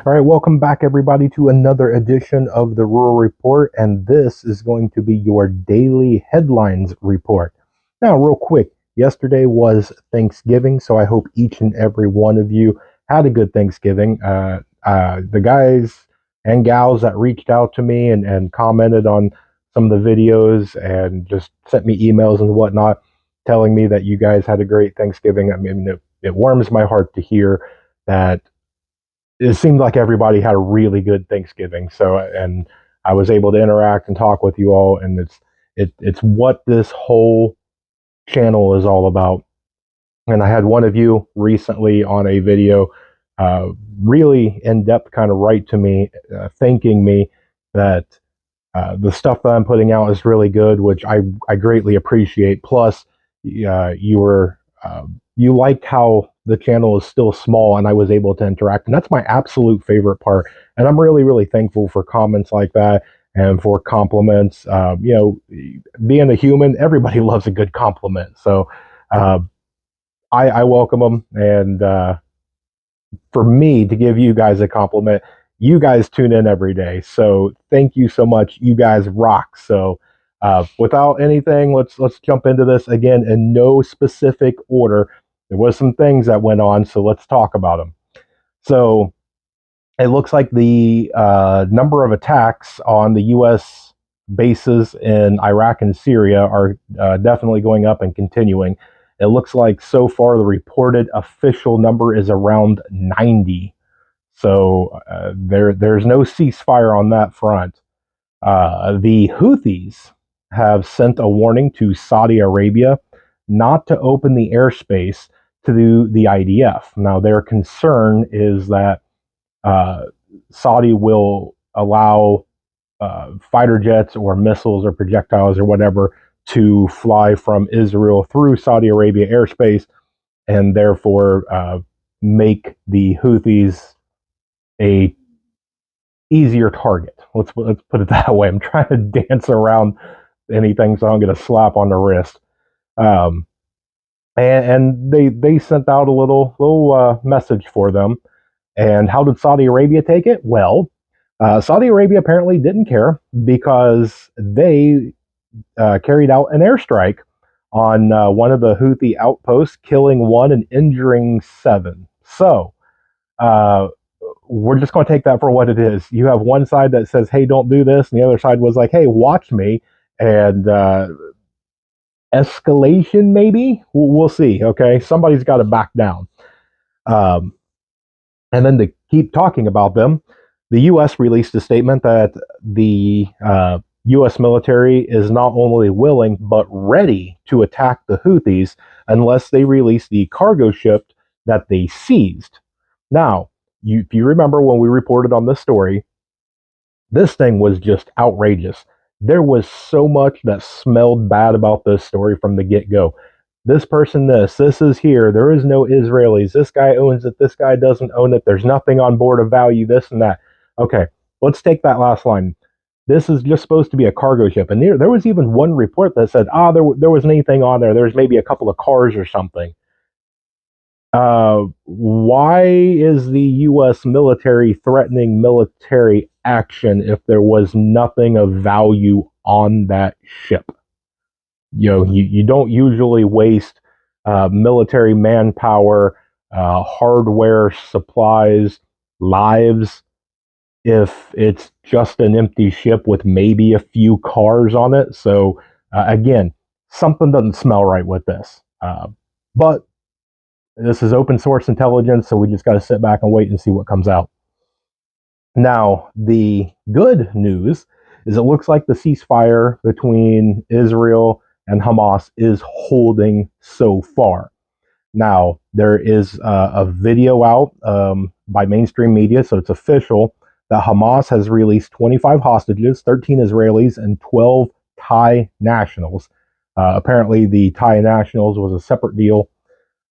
All right, welcome back, everybody, to another edition of the Rural Report, and this is going to be your daily headlines report. Now, real quick, yesterday was Thanksgiving, so I hope each and every one of you had a good Thanksgiving. The guys and gals that reached out to me and commented on some of the videos and just sent me emails and whatnot, telling me that you guys had a great Thanksgiving. I mean, it warms my heart to hear that it seemed like everybody had a really good Thanksgiving. So, and I was able to interact and talk with you all, and it's what this whole channel is all about. And I had one of you recently on a video, uh, really in depth, kind of write to me, thanking me that the stuff that I'm putting out is really good, which I greatly appreciate. Plus, you were you liked how the channel is still small and I was able to interact, and that's my absolute favorite part. And I'm really thankful for comments like that and for compliments. Being a human, everybody loves a good compliment, so uh, I welcome them. And for me to give you guys a compliment, you guys tune in every day, so thank you so much. You guys rock. So without anything, let's jump into this again in no specific order. There was some things that went on, so let's talk about them. So it looks like the number of attacks on the U.S. bases in Iraq and Syria are definitely going up and continuing. It looks like so far the reported official number is around 90. So there's no ceasefire on that front. The Houthis have sent a warning to Saudi Arabia not to open the airspace to the IDF. Now, their concern is that uh, Saudi will allow fighter jets or missiles or projectiles or whatever to fly from Israel through Saudi Arabia airspace, and therefore make the Houthis a easier target. Let's put it that way. I'm trying to dance around anything, so I don't get a slap on the wrist. Um, and they sent out a little message for them. And how did Saudi Arabia take it? Well, Saudi Arabia apparently didn't care because they carried out an airstrike on one of the Houthi outposts, killing one and injuring seven. So uh, we're just going to take that for what it is. You have one side that says, "Hey, don't do this," and the other side was like, "Hey, watch me." And escalation, maybe we'll see. Okay, somebody's got to back down. Um, and then to keep talking about them, the U.S. released a statement that the U.S. military is not only willing but ready to attack the Houthis unless they release the cargo ship that they seized. Now, if you remember when we reported on this story, this thing was just outrageous. There was so much that smelled bad about this story from the get go. This person, this is here. There is no Israelis. This guy owns it. This guy doesn't own it. There's nothing on board of value, this and that. Okay, let's take that last line. This is just supposed to be a cargo ship. And there was even one report that said, there wasn't anything on there. There's maybe a couple of cars or something. Why is the U.S. military threatening military action if there was nothing of value on that ship? You don't usually waste military manpower, hardware, supplies, lives if it's just an empty ship with maybe a few cars on it. So again, something doesn't smell right with this. But this is open source intelligence, so we just got to sit back and wait and see what comes out. Now, the good news is it looks like the ceasefire between Israel and Hamas is holding so far. Now, there is a video out by mainstream media, so it's official, that Hamas has released 25 hostages, 13 Israelis, and 12 Thai nationals. Apparently, the Thai nationals was a separate deal,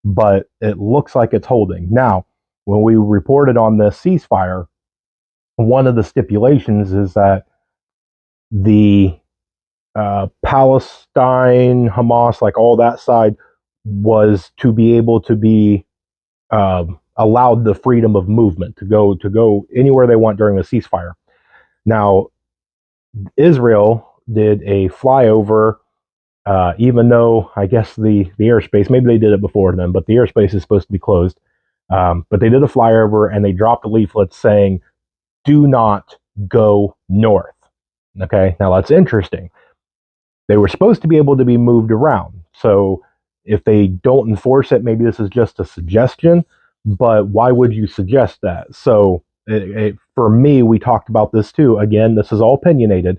but it looks like it's holding. Now, when we reported on this ceasefire, one of the stipulations is that the Palestine, Hamas, like all that side, was to be able to be allowed the freedom of movement to go anywhere they want during the ceasefire. Now, Israel did a flyover, even though I guess the airspace, maybe they did it before then, but the airspace is supposed to be closed. But they did a flyover and they dropped leaflets saying, "Do not go north." Okay, now that's interesting. They were supposed to be able to be moved around. So if they don't enforce it, maybe this is just a suggestion, but why would you suggest that? So for me, we talked about this too. Again, this is all opinionated.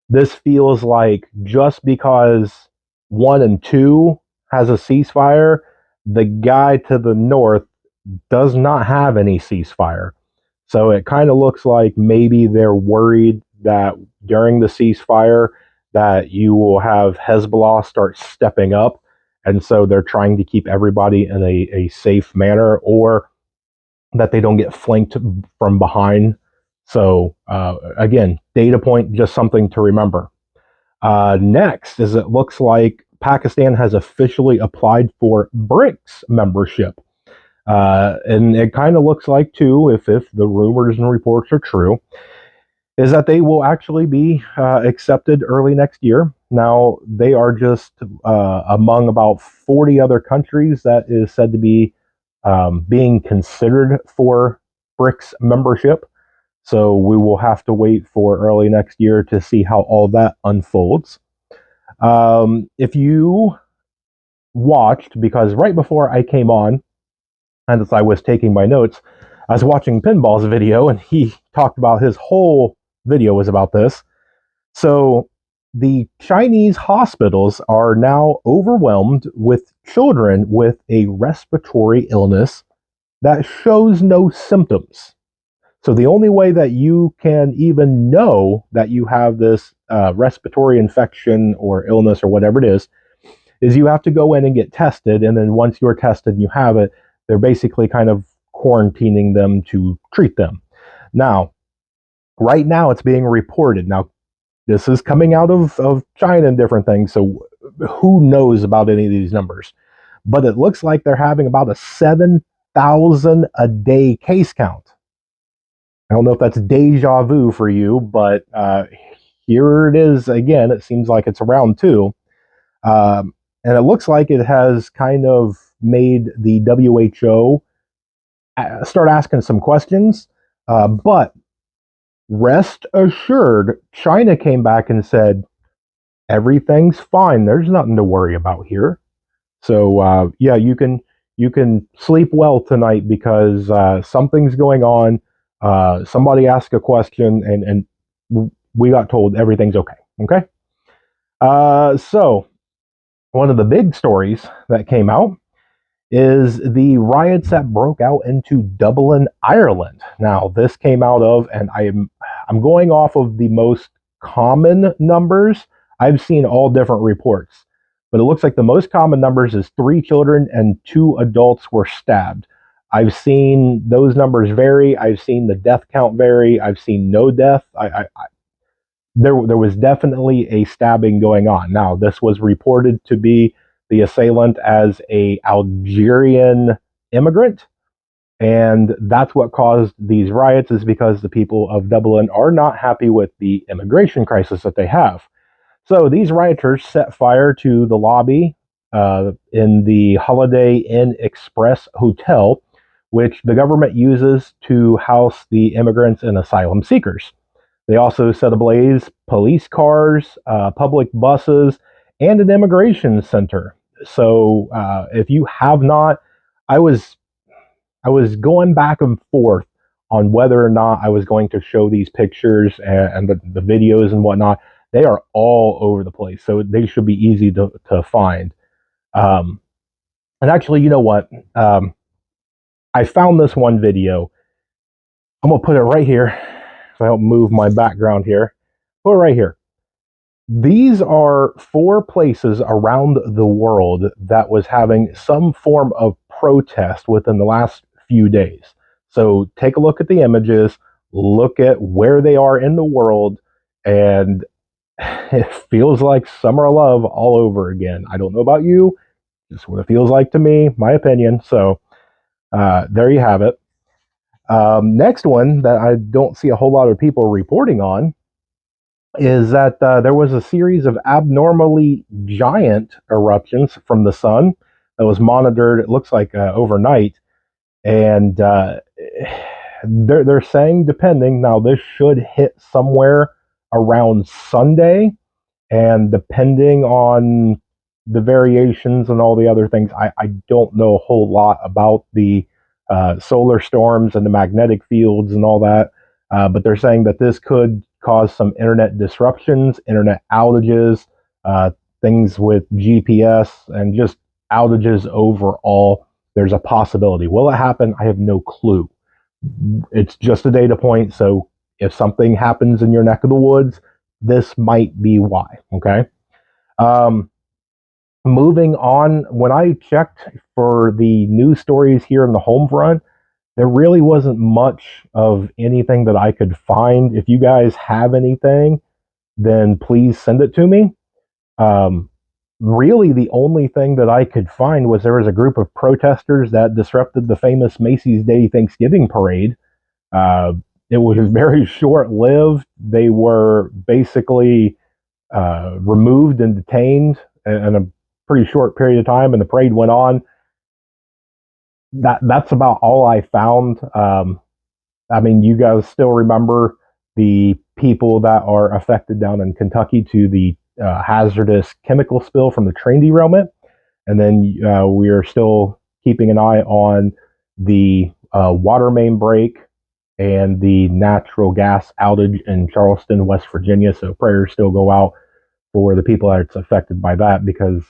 This feels like just because one and two has a ceasefire, the guy to the north does not have any ceasefire. So it kind of looks like maybe they're worried that during the ceasefire that you will have Hezbollah start stepping up. And so they're trying to keep everybody in a safe manner, or that they don't get flanked from behind. So again, data point, just something to remember. Next is it looks like Pakistan has officially applied for BRICS membership. And it kind of looks like, too, if the rumors and reports are true, is that they will actually be accepted early next year. Now, they are just among about 40 other countries that is said to be being considered for BRICS membership. So we will have to wait for early next year to see how all that unfolds. If you watched, because right before I came on, and as I was taking my notes, I was watching Pinball's video, and he talked about his whole video was about this. So the Chinese hospitals are now overwhelmed with children with a respiratory illness that shows no symptoms. So the only way that you can even know that you have this respiratory infection or illness or whatever it is you have to go in and get tested. And then once you're tested and you have it, they're basically kind of quarantining them to treat them. Now, right now it's being reported. Now, this is coming out of China and different things. So who knows about any of these numbers? But it looks like they're having about a 7,000 a day case count. I don't know if that's deja vu for you, but here it is again. It seems like it's around two. And it looks like it has kind of made the WHO start asking some questions. But rest assured, China came back and said, everything's fine. There's nothing to worry about here. So yeah, you can sleep well tonight because something's going on. Somebody asked a question, and we got told everything's okay. Okay. So one of the big stories that came out is the riots that broke out into Dublin, Ireland. Now, this came out of, and I'm going off of the most common numbers. I've seen all different reports, but it looks like the most common numbers is 3 children and 2 adults were stabbed. I've seen those numbers vary. I've seen the death count vary. I've seen no death. There was definitely a stabbing going on. Now, this was reported to be the assailant as a Algerian immigrant, and that's what caused these riots, is because the people of Dublin are not happy with the immigration crisis that they have. So these rioters set fire to the lobby in the Holiday Inn Express Hotel, which the government uses to house the immigrants and asylum seekers. They also set ablaze police cars, public buses, and an immigration center. So if you have not, I was I was going back and forth on whether or not I was going to show these pictures and the videos and whatnot. They are all over the place, so they should be easy to find. Um, and actually, you know what? I found this one video. I'm gonna put it right here. If I don't move my background here, put it right here. These are 4 places around the world that was having some form of protest within the last few days. So take a look at the images, look at where they are in the world, and it feels like summer love all over again. I don't know about you, just what it feels like to me, my opinion. So There you have it. Next one that I don't see a whole lot of people reporting on is that there was a series of abnormally giant eruptions from the sun that was monitored, it looks like overnight. And they're saying, depending, now this should hit somewhere around Sunday. And depending on the variations and all the other things, I don't know a whole lot about the solar storms and the magnetic fields and all that. But they're saying that this could cause some internet disruptions, internet outages, uh, things with GPS, and just outages overall. There's a possibility. Will it happen? I have no clue. It's just a data point. So if something happens in your neck of the woods, this might be why. Okay. Um, Moving on, when I checked for the news stories here in the home front, there really wasn't much of anything that I could find. If you guys have anything, then please send it to me. Um, Really, the only thing that I could find was there was a group of protesters that disrupted the famous Macy's Day Thanksgiving parade. Uh, it was very short lived. They were basically removed and detained in a pretty short period of time, and the parade went on. That's about all I found. I mean, you guys still remember the people that are affected down in Kentucky to the hazardous chemical spill from the train derailment, and then we are still keeping an eye on the water main break and the natural gas outage in Charleston, West Virginia. So prayers still go out for the people that's affected by that, because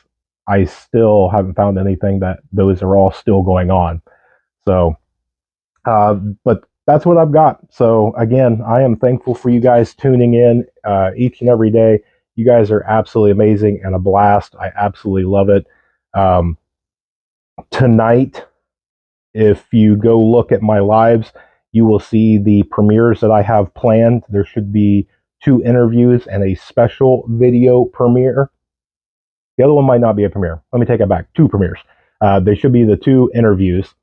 I still haven't found anything that those are all still going on. So, but that's what I've got. So again, I am thankful for you guys tuning in each and every day. You guys are absolutely amazing and a blast. I absolutely love it. Um, Tonight, if you go look at my lives, you will see the premieres that I have planned. There should be 2 interviews and a special video premiere. The other one might not be a premiere. Let me take it back. 2 premieres. They should be the 2 interviews.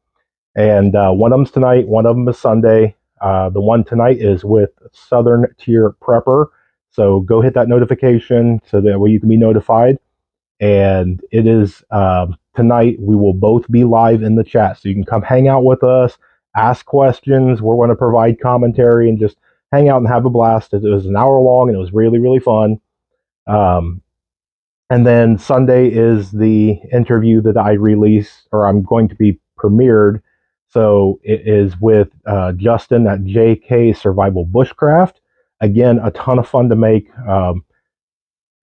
And one of them's tonight, one of them is Sunday. The one tonight is with Southern Tier Prepper. So go hit that notification so that way you can be notified. And it is tonight. We will both be live in the chat. So you can come hang out with us, ask questions. We're going to provide commentary and just hang out and have a blast. It was an hour long and it was really, really fun. Um, and then Sunday is the interview that I release, or I'm going to be premiered. So it is with Justin at JK Survival Bushcraft. Again, a ton of fun to make.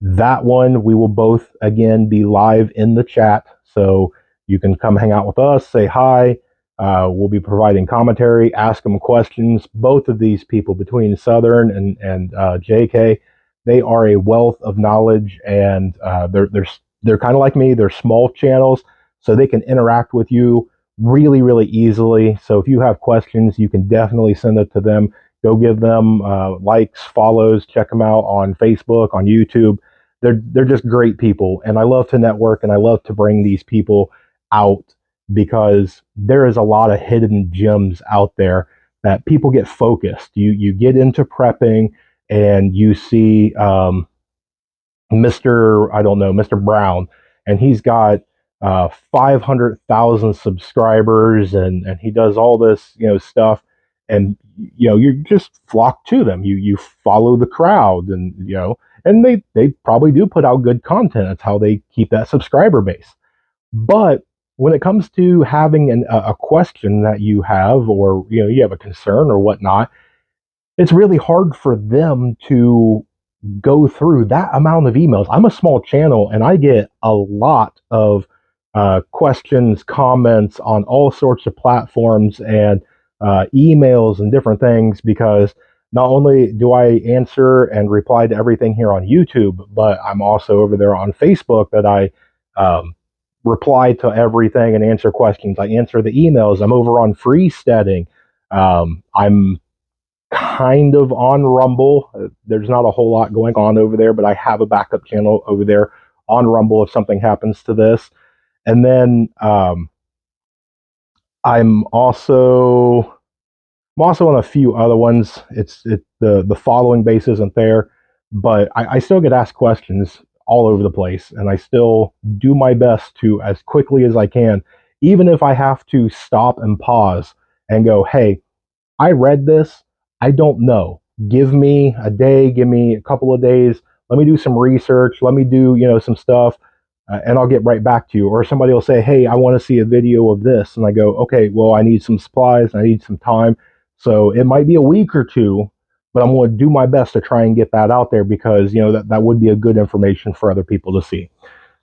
That one, we will both, again, be live in the chat. So you can come hang out with us, say hi. We'll be providing commentary, ask them questions. Both of these people, between Southern and JK, they are a wealth of knowledge, and they're kind of like me. They're small channels, so they can interact with you really, really easily. So if you have questions, you can definitely send it to them. Go give them likes, follows, check them out on Facebook, on YouTube. They're just great people, and I love to network and I love to bring these people out, because there is a lot of hidden gems out there that people get focused. You get into prepping and you see Mr. I don't know, Mr. Brown, and he's got 500,000 subscribers, and he does all this stuff, and you just flock to them. You follow the crowd, and and they probably do put out good content. That's how they keep that subscriber base. But when it comes to having a question that you have, or you have a concern or whatnot, it's really hard for them to go through that amount of emails. I'm a small channel and I get a lot of questions, comments on all sorts of platforms, and emails and different things, because not only do I answer and reply to everything here on YouTube, but I'm also over there on Facebook that I reply to everything and answer questions. I answer the emails. I'm over on Freesteading. I'm kind of on Rumble. There's not a whole lot going on over there, but I have a backup channel over there on Rumble if something happens to this. And then I'm also on a few other ones. The following base isn't there, but I still get asked questions all over the place, and I still do my best to, as quickly as I can, even if I have to stop and pause and go, "Hey, I read this. I don't know. Give me a day, give me a couple of days. Let me do some research. Let me do, some stuff, and I'll get right back to you." Or somebody will say, "Hey, I want to see a video of this." And I go, "Okay, well, I need some supplies. I need some time." So it might be a week or two, but I'm going to do my best to try and get that out there because, that would be a good information for other people to see.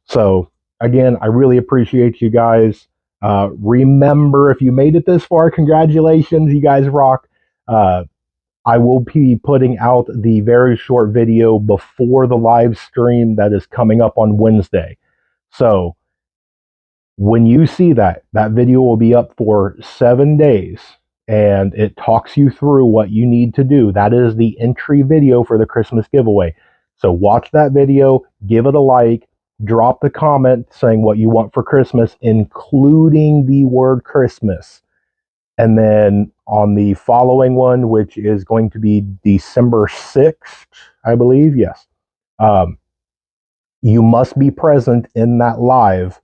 So again, I really appreciate you guys. Remember, if you made it this far, congratulations, you guys rock. Uh, I will be putting out the very short video before the live stream that is coming up on Wednesday. So when you see that video will be up for 7 days, and it talks you through what you need to do. That is the entry video for the Christmas giveaway. So watch that video, give it a like, drop the comment saying what you want for Christmas, including the word Christmas. And then on the following one, which is going to be December 6th, I believe, yes, um, you must be present in that live,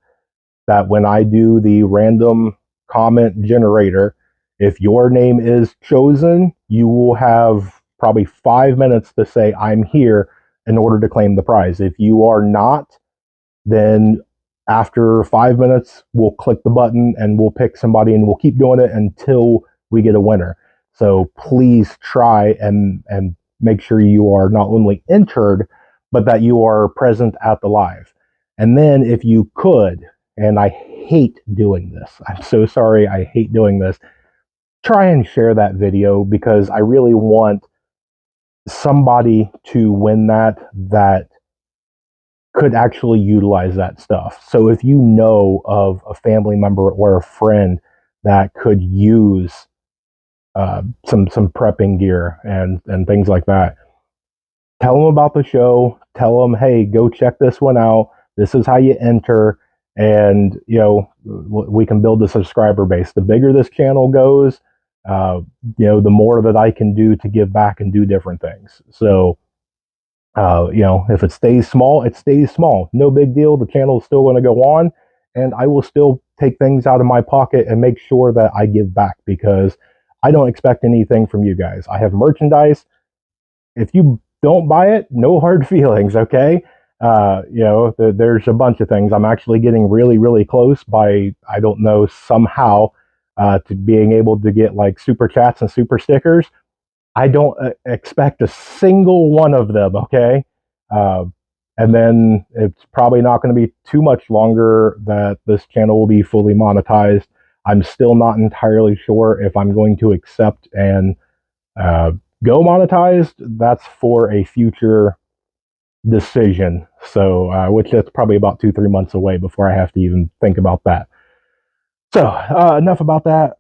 that when I do the random comment generator, if your name is chosen, you will have probably 5 minutes to say, "I'm here," in order to claim the prize. If you are not, then after 5 minutes, we'll click the button and we'll pick somebody, and we'll keep doing it until we get a winner. So please try and make sure you are not only entered, but that you are present at the live. And then if you could, and I hate doing this, I'm so sorry, I hate doing this, try and share that video because I really want somebody to win that could actually utilize that stuff. So if you know of a family member or a friend that could use some prepping gear and things like that, tell them about the show. Tell them, "Hey, go check this one out. This is how you enter." And we can build a subscriber base. The bigger this channel goes, uh, the more that I can do to give back and do different things. So if it stays small, it stays small. No big deal. The channel is still going to go on, and I will still take things out of my pocket and make sure that I give back because I don't expect anything from you guys. I have merchandise. If you don't buy it, no hard feelings, okay? There's a bunch of things. I'm actually getting really, really close by, I don't know, somehow to being able to get like super chats and super stickers. I don't expect a single one of them, okay? Uh, and then it's probably not going to be too much longer that this channel will be fully monetized. I'm still not entirely sure if I'm going to accept and uh, go monetized. That's for a future decision. So, which is probably about 2-3 months away before I have to even think about that. So, enough about that.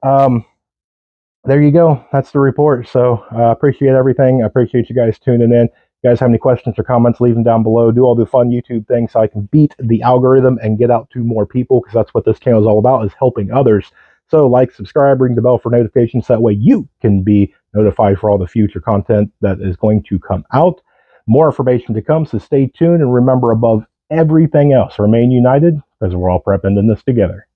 There you go. That's the report. So appreciate everything. I appreciate you guys tuning in. If you guys have any questions or comments, leave them down below. Do all the fun YouTube things so I can beat the algorithm and get out to more people, because that's what this channel is all about, is helping others. So like, subscribe, ring the bell for notifications. That way you can be notified for all the future content that is going to come out. More information to come, so stay tuned. And remember, above everything else, remain united, because we're all prepping in this together.